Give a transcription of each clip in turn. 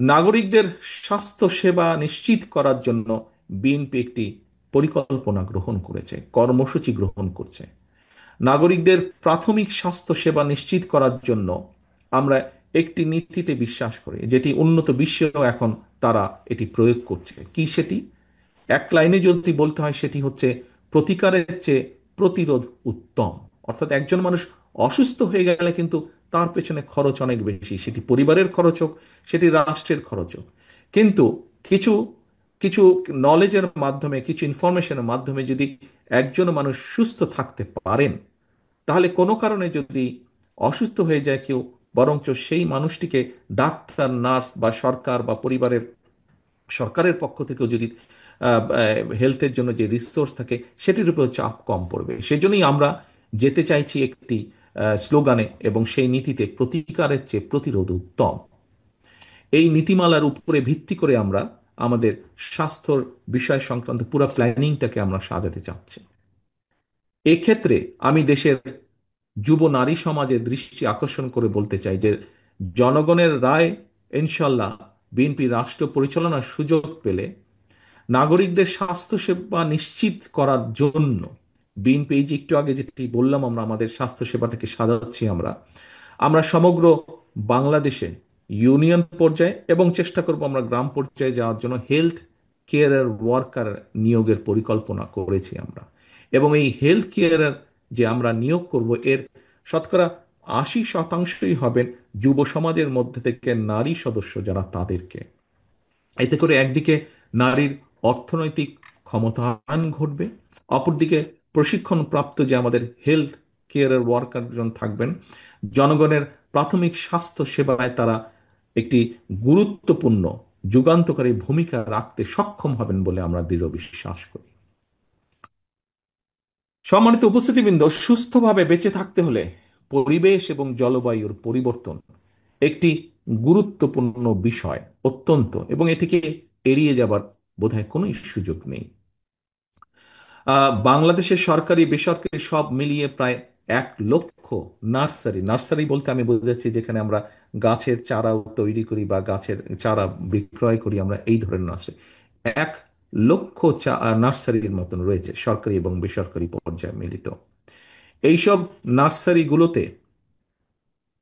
নাগরিকদের স্বাস্থ্য সেবা নিশ্চিত করার জন্য বিএনপি একটি পরিকল্পনা গ্রহণ করেছে, কর্মসূচি গ্রহণ করছে। নাগরিকদের প্রাথমিক স্বাস্থ্য সেবা নিশ্চিত করার জন্য আমরা একটি নীতিতে বিশ্বাস করি, যেটি উন্নত বিশ্বেও এখন তারা এটি প্রয়োগ করছে। কি সেটি? এক লাইনে যদি বলতে হয়, সেটি হচ্ছে প্রতিকারের চেয়ে প্রতিরোধ উত্তম। অর্থাৎ একজন মানুষ অসুস্থ হয়ে গেলে কিন্তু তার পেছনে খরচ অনেক বেশি, সেটি পরিবারের খরচ হোক, সেটি রাষ্ট্রের খরচ হোক। কিন্তু কিছু কিছু নলেজের মাধ্যমে, কিছু ইনফরমেশনের মাধ্যমে যদি একজন মানুষ সুস্থ থাকতে পারেন, তাহলে কোনো কারণে যদি অসুস্থ হয়ে যায় কেউ, বরঞ্চ সেই মানুষটিকে ডাক্তার, নার্স বা সরকার বা সরকারের পক্ষ থেকেও যদি হেলথের জন্য যে রিসোর্স থাকে, সেটির উপর চাপ কম পড়বে। সেই জন্যই আমরা যেতে চাইছি একটি স্লোগানে এবং সেই নীতিতে, প্রতিকারের চেয়ে প্রতিরোধ উত্তম। এই নীতিমালার উপরে ভিত্তি করে আমরা আমাদের স্বাস্থ্যর বিষয় সংক্রান্ত পুরো প্ল্যানিংটাকে আমরা সাজাতে চাচ্ছি। এক্ষেত্রে আমি দেশের যুব নারী সমাজের দৃষ্টি আকর্ষণ করে বলতে চাই যে, জনগণের রায় ইনশাল্লাহ বিএনপি রাষ্ট্র পরিচালনার সুযোগ পেলে নাগরিকদের স্বাস্থ্যসেবা নিশ্চিত করার জন্য বিএনপি, এই যে একটু আগে যেটি বললাম, আমরা আমাদের স্বাস্থ্যসেবাটাকে সাজাচ্ছি, আমরা আমরা সমগ্র বাংলাদেশে ইউনিয়ন পর্যায়ে এবং চেষ্টা করব আমরা গ্রাম পর্যায়ে যাওয়ার জন্য হেলথ কেয়ারের ওয়ার্কার নিয়োগের পরিকল্পনা করেছি আমরা। এবং এই হেলথ কেয়ারের যে আমরা নিয়োগ করব, এর শতকরা 80শতাংশই হবেন যুব সমাজের মধ্যে থেকে নারী সদস্য যারা, তাদেরকে। এতে করে একদিকে নারীর অর্থনৈতিক ক্ষমতায়ন ঘটবে, অপরদিকে প্রশিক্ষণপ্রাপ্ত যে আমাদের হেলথ কেয়ারের ওয়ার্কারজন থাকবেন, জনগণের প্রাথমিক স্বাস্থ্য সেবায় তারা একটি গুরুত্বপূর্ণ যুগান্তকারী ভূমিকা রাখতে সক্ষম হবেন বলে আমরা দৃঢ় বিশ্বাস করি। সম্মানিত উপস্থিতিবৃন্দ, সুস্থভাবে বেঁচে থাকতে হলে পরিবেশ এবং জলবায়ুর পরিবর্তন একটি গুরুত্বপূর্ণ বিষয়, অত্যন্ত, এবং এটিকে এড়িয়ে যাবার বোধহয় কোনো সুযোগ নেই। বাংলাদেশের সরকারি বেসরকারি সব মিলিয়ে প্রায় 1 লক্ষ নার্সারি, নার্সারি বলতে আমি বোঝাচ্ছি যেখানে আমরা গাছের চারা তৈরি করি বা গাছের চারা বিক্রয় করি, আমরা এই ধরনের নার্সারি 1 লক্ষ নার্সারির মতন রয়েছে, সরকারি এবং বেসরকারি পর্যায়ে মিলিত। এইসব নার্সারিগুলোতে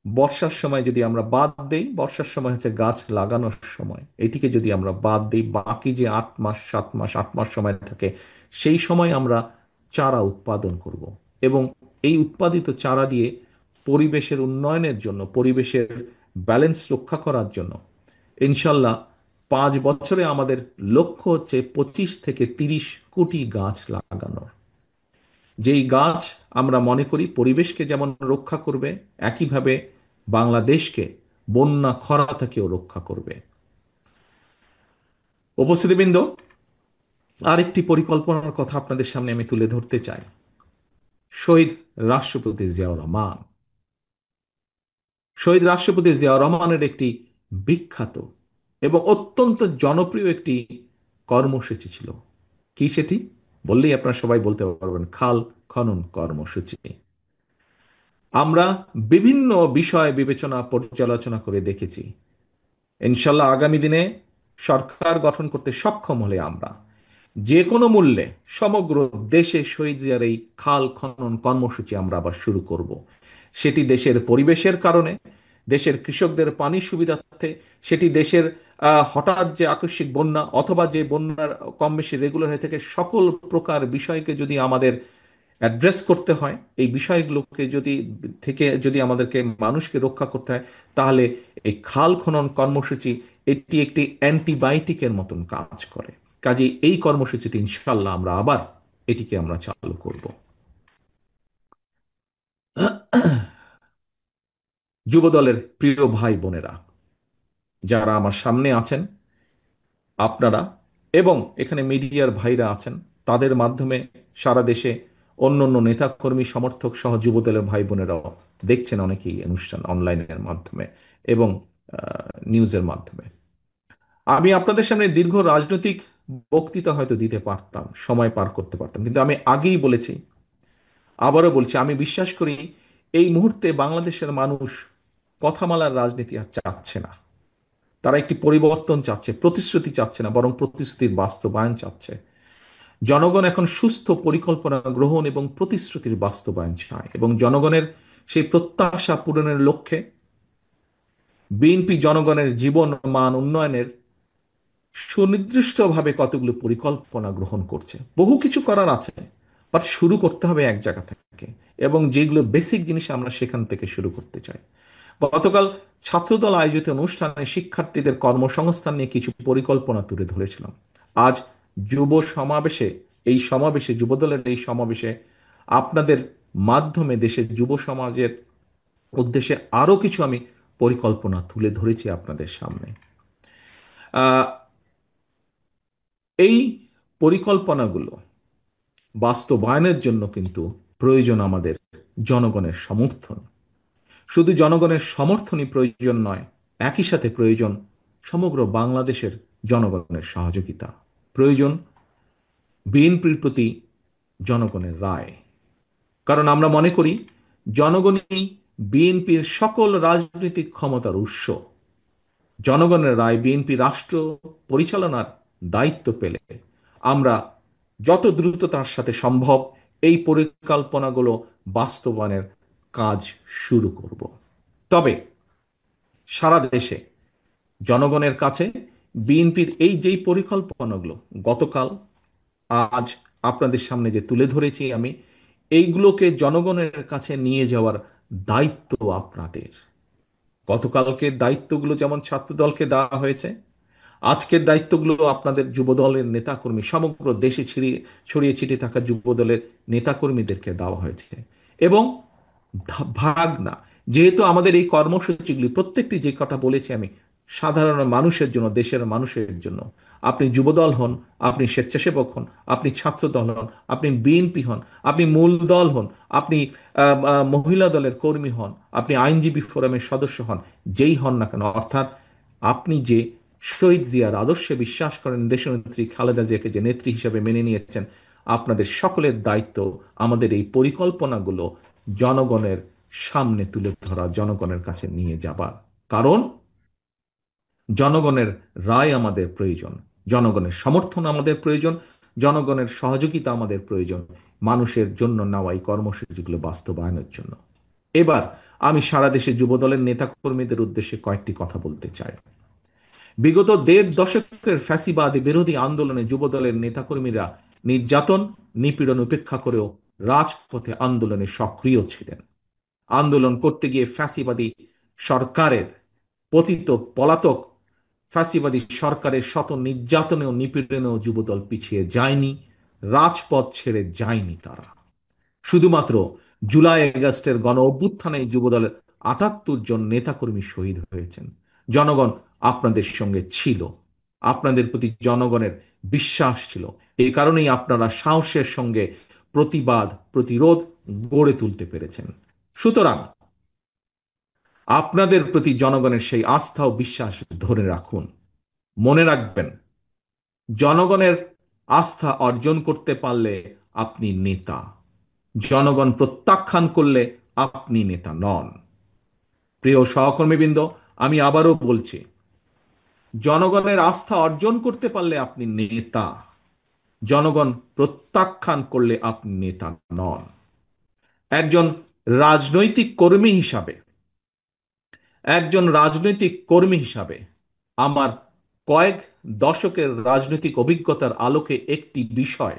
বর্ষার সময় যদি আমরা বাদ দেই, বর্ষার সময় হচ্ছে গাছ লাগানোর সময়, এটিকে যদি আমরা বাদ দিই, বাকি যে 8 মাস, 7 মাস, 8 মাস সময় থাকে, সেই সময় আমরা চারা উৎপাদন করব। এবং এই উৎপাদিত চারা দিয়ে পরিবেশের উন্নয়নের জন্য, পরিবেশের ব্যালেন্স রক্ষা করার জন্য ইনশাল্লাহ 5 বছরে আমাদের লক্ষ্য হচ্ছে 25 থেকে 30 কোটি গাছ লাগানোর। যেই গাছ আমরা মনে করি পরিবেশকে যেমন রক্ষা করবে, একইভাবে বাংলাদেশকে বন্যা খরা থেকেও রক্ষা করবে। উপস্থিতিবৃন্দ, আরেকটি পরিকল্পনার কথা আপনাদের সামনে আমি তুলে ধরতে চাই। শহীদ রাষ্ট্রপতি জিয়াউর রহমান, শহীদ রাষ্ট্রপতি জিয়াউর রহমানের একটি বিখ্যাত এবং অত্যন্ত জনপ্রিয় একটি কর্মসূচি ছিল। কি সেটি? বললেই আপনারা সবাই বলতে পারবেন, খাল খনন কর্মসূচি। আমরা বিভিন্ন বিষয় বিবেচনা পর্যালোচনা করে দেখেছি, ইনশাল্লাহ আগামী দিনে সরকার গঠন করতে সক্ষম হলে আমরা যে কোনো মূল্যে সমগ্র দেশে শহীদ জিয়ার এই খাল খনন কর্মসূচি আমরা আবার শুরু করব। সেটি দেশের পরিবেশের কারণে, দেশের কৃষকদের পানি সুবিধার্থে, সেটি দেশের হঠাৎ যে আকস্মিক বন্যা অথবা যে বন্যার কম বেশি রেগুলার হয়ে থাকে, সকল প্রকার বিষয়কে যদি আমাদের অ্যাড্রেস করতে হয়, এই বিষয়গুলোকে যদি আমাদেরকে মানুষকে রক্ষা করতে হয়, তাহলে এই খাল খনন কর্মসূচি এটি একটি অ্যান্টিবায়োটিকের মতন কাজ করে। কাজে এই কর্মসূচিটি ইনশাল্লাহ আমরা আবার এটিকে আমরা চালু করব। যুবদলের প্রিয় ভাই বোনেরা যারা আমার সামনে আছেন, আপনারা এবং এখানে মিডিয়ার ভাইরা আছেন, তাদের মাধ্যমে সারা দেশে অন্য অন্য নেতাকর্মী সমর্থক সহ যুবদলের ভাই বোনেরাও দেখছেন অনেকেই অনুষ্ঠান অনলাইনের মাধ্যমে এবং নিউজের মাধ্যমে। আমি আপনাদের সামনে দীর্ঘ রাজনৈতিক বক্তৃতা হয়তো দিতে পারতাম, সময় পার করতে পারতাম, কিন্তু আমি আগেই বলেছি, আবারও বলছি, আমি বিশ্বাস করি এই মুহূর্তে বাংলাদেশের মানুষ কথামালার রাজনীতি আর চাচ্ছে না। তারা একটি পরিবর্তন চাচ্ছে, প্রতিশ্রুতি চাচ্ছে না, বরং প্রতিশ্রুতির বাস্তবায়ন চাচ্ছে। জনগণ এখন সুস্থ পরিকল্পনা গ্রহণ এবং প্রতিশ্রুতির বাস্তবায়ন চায়, এবং জনগণের সেই প্রত্যাশা পূরণের লক্ষ্যে বিএনপি জনগণের জীবন মান উন্নয়নের সুনির্দিষ্টভাবে কতগুলো পরিকল্পনা গ্রহণ করছে। বহু কিছু করার আছে, বাট শুরু করতে হবে এক জায়গা থেকে, এবং যেগুলো বেসিক জিনিস আমরা সেখান থেকে শুরু করতে চাই। গতকাল ছাত্রদল আয়োজিত অনুষ্ঠানে শিক্ষার্থীদের কর্মসংস্থান নিয়ে কিছু পরিকল্পনা তুলে ধরেছিলাম। আজ যুব সমাবেশে, যুবদলের এই সমাবেশে আপনাদের মাধ্যমে দেশের যুব সমাজের উদ্দেশ্যে আরো কিছু আমি পরিকল্পনা তুলে ধরেছি আপনাদের সামনে। আহ, এই পরিকল্পনাগুলো বাস্তবায়নের জন্য কিন্তু প্রয়োজন আমাদের জনগণের সমর্থন। শুধু জনগণের সমর্থনই প্রয়োজন নয়, একই সাথে প্রয়োজন সমগ্র বাংলাদেশের জনগণের সহযোগিতা। প্রয়োজন বিএনপির প্রতি জনগণের রায়। কারণ আমরা মনে করি জনগণই বিএনপির সকল রাজনৈতিক ক্ষমতার উৎস। জনগণের রায় বিএনপি রাষ্ট্র পরিচালনার দায়িত্ব পেলে আমরা যত দ্রুততার সাথে সম্ভব এই পরিকল্পনাগুলো বাস্তবায়নের কাজ শুরু করব। তবে সারা দেশে জনগণের কাছে বিএনপির এই যেই পরিকল্পনাগুলো গতকাল, আজ আপনাদের সামনে যে তুলে ধরেছি আমি, এইগুলোকে জনগণের কাছে নিয়ে যাওয়ার দায়িত্ব আপনাদের। গতকালকের দায়িত্বগুলো যেমন ছাত্রদলকে দেওয়া হয়েছে, আজকের দায়িত্বগুলো আপনাদের যুবদলের নেতাকর্মী, সমগ্র দেশে ছড়িয়ে ছিটিয়ে থাকা যুবদলের নেতাকর্মীদেরকে দেওয়া হয়েছে। এবং ভাগ না, যেহেতু আমাদের এই কর্মসূচিগুলি প্রত্যেকটি, যে কথা বলেছি আমি, সাধারণ মানুষের জন্য, দেশের মানুষের জন্য। আপনি যুবদল হন, আপনি স্বেচ্ছাসেবক হন, আপনি ছাত্রদল হন, আপনি বিএনপি হন, আপনি মূল দল হন, আপনি মহিলা দলের কর্মী হন, আপনি আইনজীবী ফোরামের সদস্য হন, যেই হন না কেন, অর্থাৎ আপনি যে শহীদ জিয়ার আদর্শে বিশ্বাস করেন, দেশনেত্রী খালেদা জিয়াকে যে নেত্রী হিসেবে মেনে নিয়েছেন, আপনাদের সকলের দায়িত্ব আমাদের এই পরিকল্পনাগুলো জনগণের সামনে তুলে ধরা, জনগণের কাছে নিয়ে যাবার। কারণ জনগণের রায় আমাদের প্রয়োজন, জনগণের সমর্থন আমাদের প্রয়োজন, জনগণের সহযোগিতা আমাদের প্রয়োজন মানুষের জন্য নেওয়া এই কর্মসূচিগুলো বাস্তবায়নের জন্য। এবার আমি সারা দেশে যুবদলের নেতাকর্মীদের উদ্দেশ্যে কয়েকটি কথা বলতে চাই। বিগত দেড় দশকের ফ্যাসিবাদ বিরোধী আন্দোলনে যুবদলের নেতাকর্মীরা নির্যাতন, নিপীড়ন উপেক্ষা করেও রাজপথে আন্দোলনে সক্রিয় ছিলেন। আন্দোলন করতে গিয়ে ফ্যাসিবাদী সরকারের পতিত পলাতক ফ্যাসিবাদী সরকারের শত নির্যাতনে ও নিপীড়নেও যুবদল পিছিয়ে যায়নি, রাজপথ ছেড়ে যায়নি তারা। শুধুমাত্র জুলাই আগস্টের গণ অভ্যুত্থানে যুবদলের ৭৮ জন নেতাকর্মী শহীদ হয়েছেন। জনগণ আপনাদের সঙ্গে ছিল, আপনাদের প্রতি জনগণের বিশ্বাস ছিল। এই কারণেই আপনারা সাহসের সঙ্গে প্রতিবাদ, প্রতিরোধ গড়ে তুলতে পেরেছেন। সুতরাং আপনাদের প্রতি জনগণের সেই আস্থা ও বিশ্বাস ধরে রাখুন। মনে রাখবেন, জনগণের আস্থা অর্জন করতে পারলে আপনি নেতা, জনগণ প্রত্যাখ্যান করলে আপনি নেতা নন। প্রিয় সহকর্মীবৃন্দ, আমি আবারও বলছি, জনগণের আস্থা অর্জন করতে পারলে আপনি নেতা, জনগণ প্রত্যাখ্যান করলে আপনি নেতা নন। একজন রাজনৈতিক কর্মী হিসাবে, আমার কয়েক দশকের রাজনৈতিক অভিজ্ঞতার আলোকে একটি বিষয়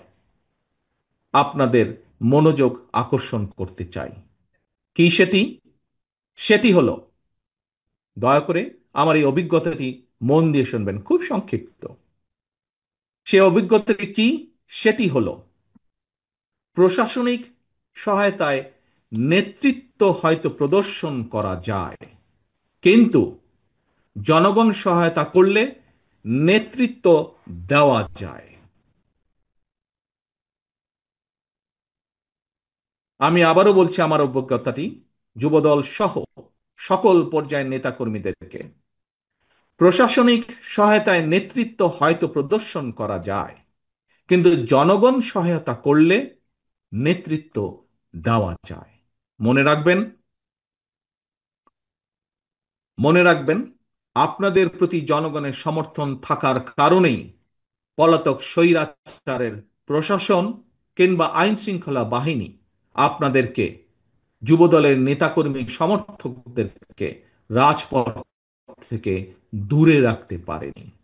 আপনাদের মনোযোগ আকর্ষণ করতে চাই। কি সেটি? সেটি হলো, দয়া করে আমার এই অভিজ্ঞতাটি মন দিয়ে শুনবেন, খুব সংক্ষিপ্ত। সে অভিজ্ঞতাটি কি? সেটি হলো, প্রশাসনিক সহায়তায় নেতৃত্ব হয়তো প্রদর্শন করা যায়, কিন্তু জনগণ সহায়তা করলে নেতৃত্ব দেওয়া যায়। আমি আবারও বলছি আমার অভিজ্ঞতাটি যুবদল সহ সকল পর্যায়ের নেতাকর্মীদেরকে। প্রশাসনিক সহায়তায় নেতৃত্ব হয়তো প্রদর্শন করা যায়, কিন্তু জনগণ সহায়তা করলে নেতৃত্ব দেওয়া যায়। মনে রাখবেন, মনে রাখবেন, আপনাদের প্রতি জনগণের সমর্থন থাকার কারণেই পলাতক স্বৈরাচারের প্রশাসন কিংবা আইন শৃঙ্খলা বাহিনী আপনাদেরকে, যুবদলের নেতাকর্মী সমর্থকদেরকে রাজপথ থেকে দূরে রাখতে পারেনি।